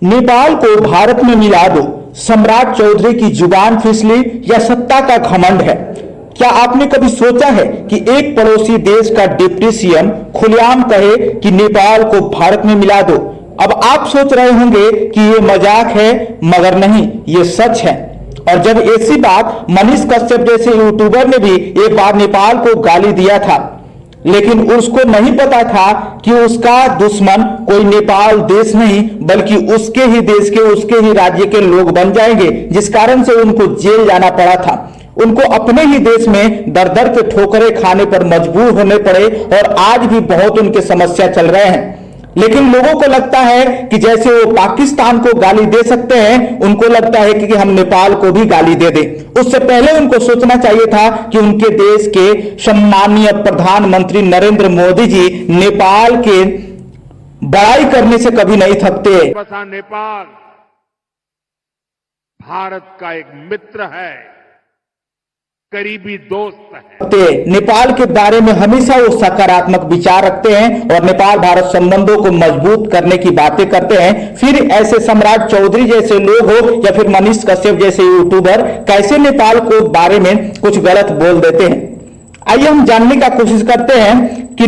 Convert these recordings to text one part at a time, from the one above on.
नेपाल को भारत में मिला दो, सम्राट चौधरी की जुबान फिसली या सत्ता का घमंड है? क्या आपने कभी सोचा है कि एक पड़ोसी देश का डिप्टी सीएम खुलेआम कहे कि नेपाल को भारत में मिला दो? अब आप सोच रहे होंगे कि ये मजाक है, मगर नहीं, ये सच है। और जब ऐसी बात मनीष कश्यप जैसे यूट्यूबर ने भी एक बार नेपाल को गाली दिया था, लेकिन उसको नहीं पता था कि उसका दुश्मन कोई नेपाल देश नहीं बल्कि उसके ही देश के, उसके ही राज्य के लोग बन जाएंगे, जिस कारण से उनको जेल जाना पड़ा था। उनको अपने ही देश में दर दर के ठोकरें खाने पर मजबूर होने पड़े और आज भी बहुत उनके समस्या चल रहे हैं। लेकिन लोगों को लगता है कि जैसे वो पाकिस्तान को गाली दे सकते हैं, उनको लगता है कि हम नेपाल को भी गाली दे दें। उससे पहले उनको सोचना चाहिए था कि उनके देश के सम्माननीय प्रधानमंत्री नरेंद्र मोदी जी नेपाल के बड़ाई करने से कभी नहीं थकते। नेपाल भारत का एक मित्र है, करीबी दोस्त है। नेपाल के बारे में हमेशा वो सकारात्मक विचार रखते हैं और नेपाल भारत संबंधों को मजबूत करने की बातें करते हैं। फिर ऐसे सम्राट चौधरी जैसे लोग हो या फिर मनीष कश्यप जैसे यूट्यूबर कैसे नेपाल को बारे में कुछ गलत बोल देते हैं? आइए हम जानने का कोशिश करते हैं कि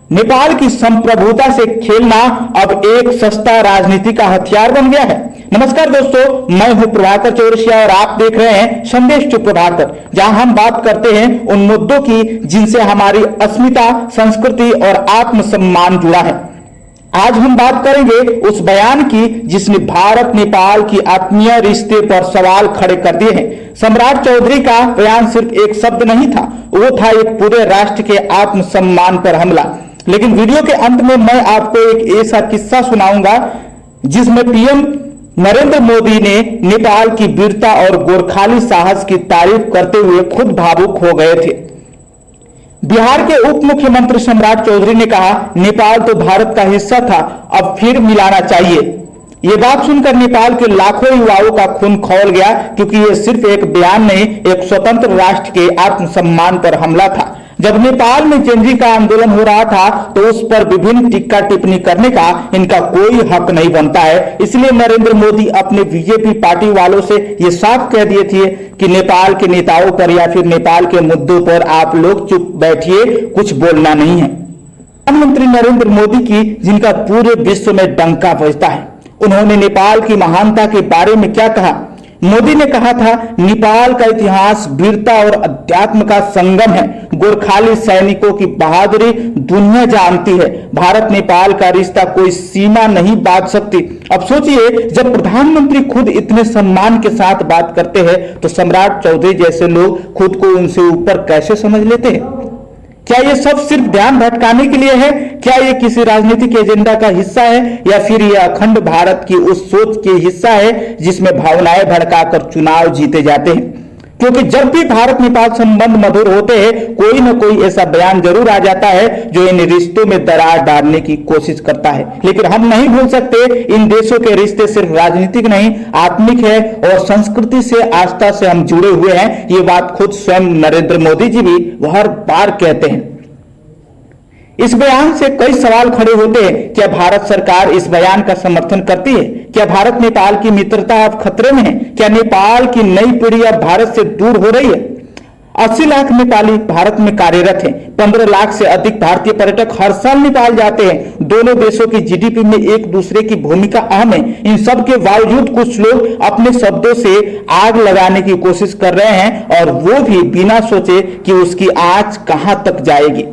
नेपाल की संप्रभुता से खेलना अब एक सस्ता राजनीति का हथियार बन गया है। नमस्कार दोस्तों, मैं हूं प्रभाकर चौरसिया और आप देख रहे हैं संदेश टू प्रभाकर, जहां हम बात करते हैं उन मुद्दों की जिनसे हमारी अस्मिता, संस्कृति और आत्मसम्मान जुड़ा है। आज हम बात करेंगे उस बयान की जिसने भारत नेपाल की आत्मीय रिश्ते पर सवाल खड़े कर दिए हैं। सम्राट चौधरी का बयान सिर्फ एक शब्द नहीं था, वो था एक पूरे राष्ट्र के आत्मसम्मान पर हमला। लेकिन वीडियो के अंत में मैं आपको एक ऐसा किस्सा सुनाऊंगा जिसमें पीएम नरेंद्र मोदी ने नेपाल की वीरता और गोरखाली साहस की तारीफ करते हुए खुद भावुक हो गए थे। बिहार के उप मुख्यमंत्री सम्राट चौधरी ने कहा, नेपाल तो भारत का हिस्सा था, अब फिर मिलाना चाहिए। ये बात सुनकर नेपाल के लाखों युवाओं का खून खौल गया, क्योंकि ये सिर्फ एक बयान नहीं, एक स्वतंत्र राष्ट्र के आत्मसम्मान पर हमला था। जब नेपाल में जेनजी का आंदोलन हो रहा था तो उस पर विभिन्न टिक्का टिप्पणी करने का इनका कोई हक नहीं बनता है। इसलिए नरेंद्र मोदी अपने बीजेपी पार्टी वालों से ये साफ कह दिए थे कि नेपाल के नेताओं पर या फिर नेपाल के मुद्दों पर आप लोग चुप बैठिए, कुछ बोलना नहीं है। प्रधानमंत्री नरेंद्र मोदी की जिनका पूरे विश्व में डंका बजता है, उन्होंने नेपाल की महानता के बारे में क्या कहा? मोदी ने कहा था, नेपाल का इतिहास वीरता और अध्यात्म का संगम है। गोरखाली सैनिकों की बहादुरी दुनिया जानती है। भारत नेपाल का रिश्ता कोई सीमा नहीं बांध सकती। अब सोचिए, जब प्रधानमंत्री खुद इतने सम्मान के साथ बात करते हैं तो सम्राट चौधरी जैसे लोग खुद को उनसे ऊपर कैसे समझ लेते हैं? क्या ये सब सिर्फ ध्यान भटकाने के लिए है? क्या ये किसी राजनीतिक एजेंडा का हिस्सा है या फिर ये अखंड भारत की उस सोच के हिस्सा है जिसमें भावनाएं भड़काकर चुनाव जीते जाते हैं? क्योंकि जब भी भारत नेपाल संबंध मधुर होते हैं, कोई न कोई ऐसा बयान जरूर आ जाता है जो इन रिश्तों में दरार डालने की कोशिश करता है। लेकिन हम नहीं भूल सकते, इन देशों के रिश्ते सिर्फ राजनीतिक नहीं, आत्मिक है और संस्कृति से, आस्था से हम जुड़े हुए हैं। ये बात खुद स्वयं नरेंद्र मोदी जी भी हर बार कहते हैं। इस बयान से कई सवाल खड़े होते हैं। क्या भारत सरकार इस बयान का समर्थन करती है? क्या भारत नेपाल की मित्रता अब खतरे में है? क्या नेपाल की नई पीढ़ी अब भारत से दूर हो रही है? 80 लाख नेपाली भारत में कार्यरत हैं। 15 लाख से अधिक भारतीय पर्यटक हर साल नेपाल जाते हैं। दोनों देशों की जीडीपी में एक दूसरे की भूमिका अहम है। इन सब के बावजूद कुछ लोग अपने शब्दों से आग लगाने की कोशिश कर रहे हैं, और वो भी बिना सोचे कि उसकी आंच कहां तक जाएगी।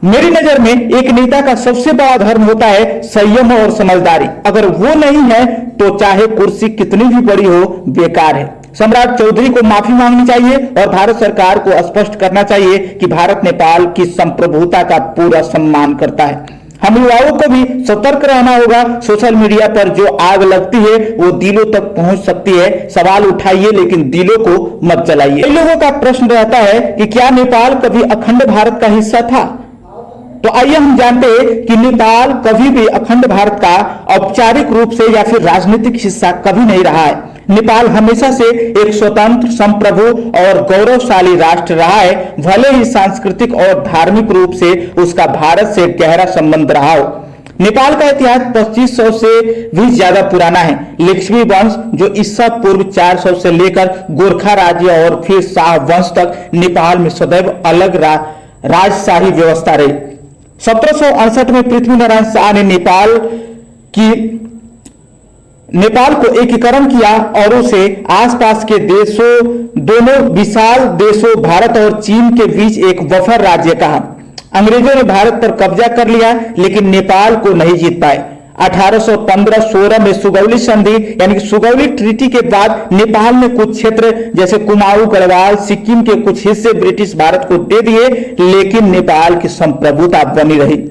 मेरी नजर में एक नेता का सबसे बड़ा धर्म होता है संयम और समझदारी। अगर वो नहीं है तो चाहे कुर्सी कितनी भी बड़ी हो, बेकार है। सम्राट चौधरी को माफी मांगनी चाहिए और भारत सरकार को स्पष्ट करना चाहिए कि भारत नेपाल की संप्रभुता का पूरा सम्मान करता है। हम युवाओं को भी सतर्क रहना होगा। सोशल मीडिया पर जो आग लगती है वो दिलों तक पहुंच सकती है। सवाल उठाइए लेकिन दिलों को मत जलाइए। कई लोगों का प्रश्न रहता है कि क्या नेपाल कभी अखंड भारत का हिस्सा था? तो आइए हम जानते हैं कि नेपाल कभी भी अखंड भारत का औपचारिक रूप से या फिर राजनीतिक हिस्सा कभी नहीं रहा है। नेपाल हमेशा से एक स्वतंत्र, संप्रभु और गौरवशाली राष्ट्र रहा है। भले ही सांस्कृतिक और धार्मिक रूप से उसका भारत से गहरा संबंध रहा हो, नेपाल का इतिहास 2500 से भी ज्यादा पुराना है। लिच्छवी वंश जो ईसा पूर्व 400 से लेकर गोरखा राज्य और फिर शाह वंश तक नेपाल में सदैव अलग राजशाही व्यवस्था रही। 1768 में पृथ्वीनारायण शाह ने नेपाल को एकीकरण किया और उसे आसपास के देशों, दोनों विशाल देशों भारत और चीन के बीच एक बफर राज्य कहा। अंग्रेजों ने भारत पर कब्जा कर लिया लेकिन नेपाल को नहीं जीत पाए। 1815-16 में सुगौली संधि यानी कि सुगौली ट्रीटी के बाद नेपाल में कुछ क्षेत्र जैसे कुमाऊं, गढ़वाल, सिक्किम के कुछ हिस्से ब्रिटिश भारत को दे दिए, लेकिन नेपाल की संप्रभुता बनी रही।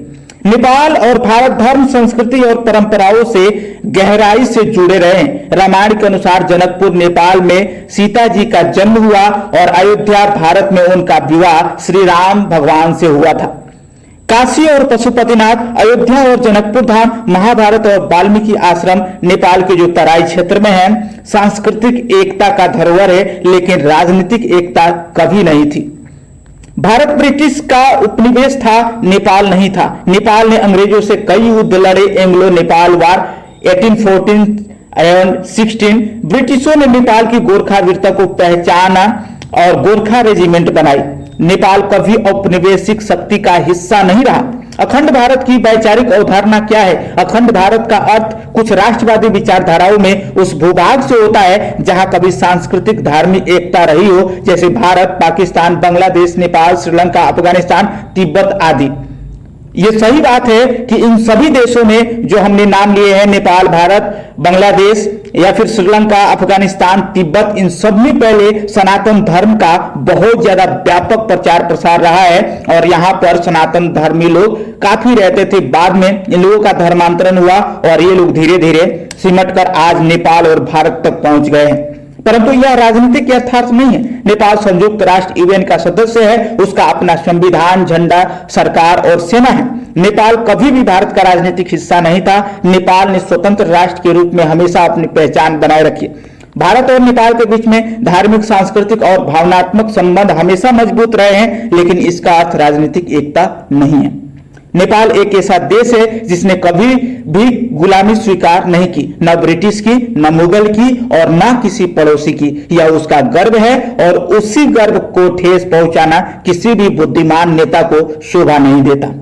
नेपाल और भारत धर्म, संस्कृति और परंपराओं से गहराई से जुड़े रहे। रामायण के अनुसार जनकपुर नेपाल में सीता जी का जन्म हुआ और अयोध्या भारत में उनका विवाह श्री राम भगवान से हुआ था। काशी और पशुपतिनाथ, अयोध्या और जनकपुर धाम, महाभारत और वाल्मीकि आश्रम नेपाल के जो तराई क्षेत्र में है, सांस्कृतिक एकता का धरोहर है, लेकिन राजनीतिक एकता कभी नहीं थी। भारत ब्रिटिश का उपनिवेश था, नेपाल नहीं था। नेपाल ने अंग्रेजों से कई युद्ध लड़े। एंग्लो नेपाल वार 1814 एवं 16 ब्रिटिशों ने नेपाल की गोरखा वीरता को पहचाना और गोरखा रेजिमेंट बनाई। नेपाल कभी औपनिवेशिक शक्ति का हिस्सा नहीं रहा। अखंड भारत की वैचारिक अवधारणा क्या है? अखंड भारत का अर्थ कुछ राष्ट्रवादी विचारधाराओं में उस भूभाग से होता है जहां कभी सांस्कृतिक धार्मिक एकता रही हो, जैसे भारत, पाकिस्तान, बांग्लादेश, नेपाल, श्रीलंका, अफगानिस्तान, तिब्बत आदि। ये सही बात है कि इन सभी देशों में जो हमने नाम लिए हैं, नेपाल, भारत, बांग्लादेश या फिर श्रीलंका, अफगानिस्तान, तिब्बत, इन सब में पहले सनातन धर्म का बहुत ज्यादा व्यापक प्रचार प्रसार रहा है और यहाँ पर सनातन धर्मी लोग काफी रहते थे। बाद में इन लोगों का धर्मांतरण हुआ और ये लोग धीरे धीरे सिमटकर आज नेपाल और भारत तक पहुंच गए हैं। परंतु यह राजनीतिक यथार्थ नहीं है। नेपाल संयुक्त राष्ट्र यूएन का सदस्य है, उसका अपना संविधान, झंडा, सरकार और सेना है। नेपाल कभी भी भारत का राजनीतिक हिस्सा नहीं था। नेपाल ने स्वतंत्र राष्ट्र के रूप में हमेशा अपनी पहचान बनाए रखी। भारत और नेपाल के बीच में धार्मिक, सांस्कृतिक और भावनात्मक संबंध हमेशा मजबूत रहे हैं, लेकिन इसका अर्थ राजनीतिक एकता नहीं है। नेपाल एक ऐसा देश है जिसने कभी भी गुलामी स्वीकार नहीं की, न ब्रिटिश की, न मुगल की और न किसी पड़ोसी की। यह उसका गर्व है और उसी गर्व को ठेस पहुंचाना किसी भी बुद्धिमान नेता को शोभा नहीं देता।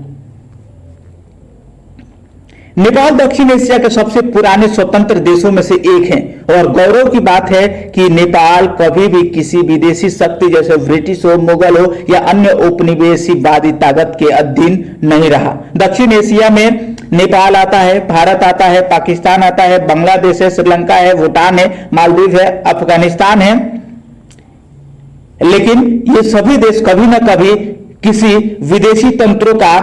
नेपाल दक्षिण एशिया के सबसे पुराने स्वतंत्र देशों में से एक है और गौरव की बात है कि नेपाल कभी भी किसी विदेशी शक्ति जैसे ब्रिटिश हो, मुगल हो या अन्य उपनिवेशवादी ताकत के अधीन नहीं रहा। दक्षिण एशिया में नेपाल आता है, भारत आता है, पाकिस्तान आता है, बांग्लादेश है, श्रीलंका है, भूटान है, मालदीव है, अफगानिस्तान है, लेकिन ये सभी देश कभी न कभी किसी विदेशी तंत्रों का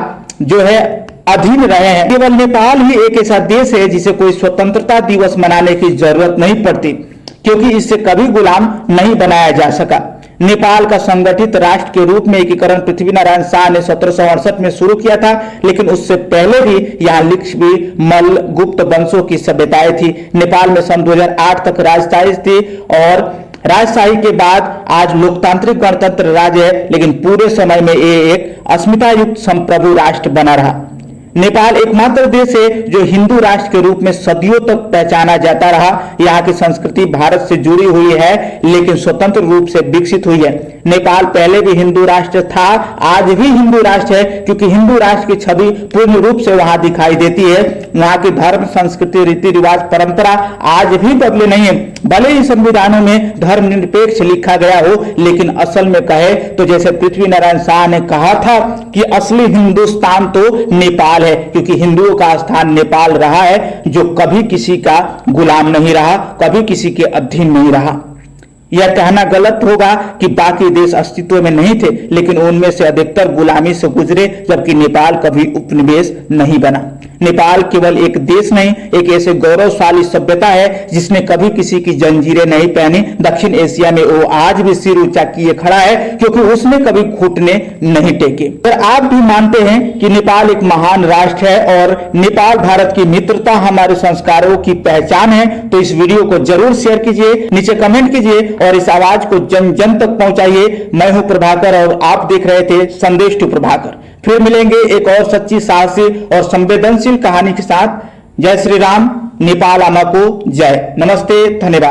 जो है अधीन रहे हैं। केवल नेपाल ही एक ऐसा देश है जिसे कोई स्वतंत्रता दिवस मनाने की जरूरत नहीं पड़ती, क्योंकि इसे कभी गुलाम नहीं बनाया जा सका। नेपाल का संगठित राष्ट्र के रूप में एकीकरण पृथ्वीनारायण शाह ने 1768 में शुरू किया था, लेकिन उससे पहले भी यहाँ लिच्छवी, मल्ल, गुप्त वंशों की सभ्यताएं थी। नेपाल में सन 2008 तक राजशाही थी और राजशाही के बाद आज लोकतांत्रिक गणतंत्र राज्य है, लेकिन पूरे समय में ये एक अस्मिता युक्त संप्रभु राष्ट्र बना रहा। नेपाल एकमात्र देश है जो हिंदू राष्ट्र के रूप में सदियों तक पहचाना जाता रहा। यहाँ की संस्कृति भारत से जुड़ी हुई है, लेकिन स्वतंत्र रूप से विकसित हुई है। नेपाल पहले भी हिंदू राष्ट्र था, आज भी हिंदू राष्ट्र है, क्योंकि हिंदू राष्ट्र की छवि पूर्ण रूप से वहां दिखाई देती है। वहां की धर्म, संस्कृति, रीति रिवाज, परंपरा आज भी बदले नहीं है। भले ही संविधानों में धर्मनिरपेक्ष लिखा गया हो, लेकिन असल में कहे तो जैसे पृथ्वीनारायण शाह ने कहा था कि असली हिंदुस्तान तो नेपाल है, क्योंकि हिंदुओं का स्थान नेपाल रहा है, जो कभी किसी का गुलाम नहीं रहा, कभी किसी के अधीन नहीं रहा। यह कहना गलत होगा कि बाकी देश अस्तित्व में नहीं थे, लेकिन उनमें से अधिकतर गुलामी से गुजरे, जबकि नेपाल कभी उपनिवेश नहीं बना। नेपाल केवल एक देश नहीं, एक ऐसे गौरवशाली सभ्यता है जिसने कभी किसी की जंजीरें नहीं पहनी। दक्षिण एशिया में वो आज भी सिर ऊंचा किए खड़ा है, क्योंकि उसने कभी घुटने नहीं टेके। अगर आप भी मानते हैं कि नेपाल एक महान राष्ट्र है और नेपाल भारत की मित्रता हमारे संस्कारों की पहचान है, तो इस वीडियो को जरूर शेयर कीजिए, नीचे कमेंट कीजिए और इस आवाज को जन जन तक पहुंचाइए। मैं हूं प्रभाकर और आप देख रहे थे संदेश टू प्रभाकर। फिर मिलेंगे एक और सच्ची, साहसी और संवेदनशील कहानी के साथ। जय श्री राम। नेपाल आमा को जय। नमस्ते, धन्यवाद।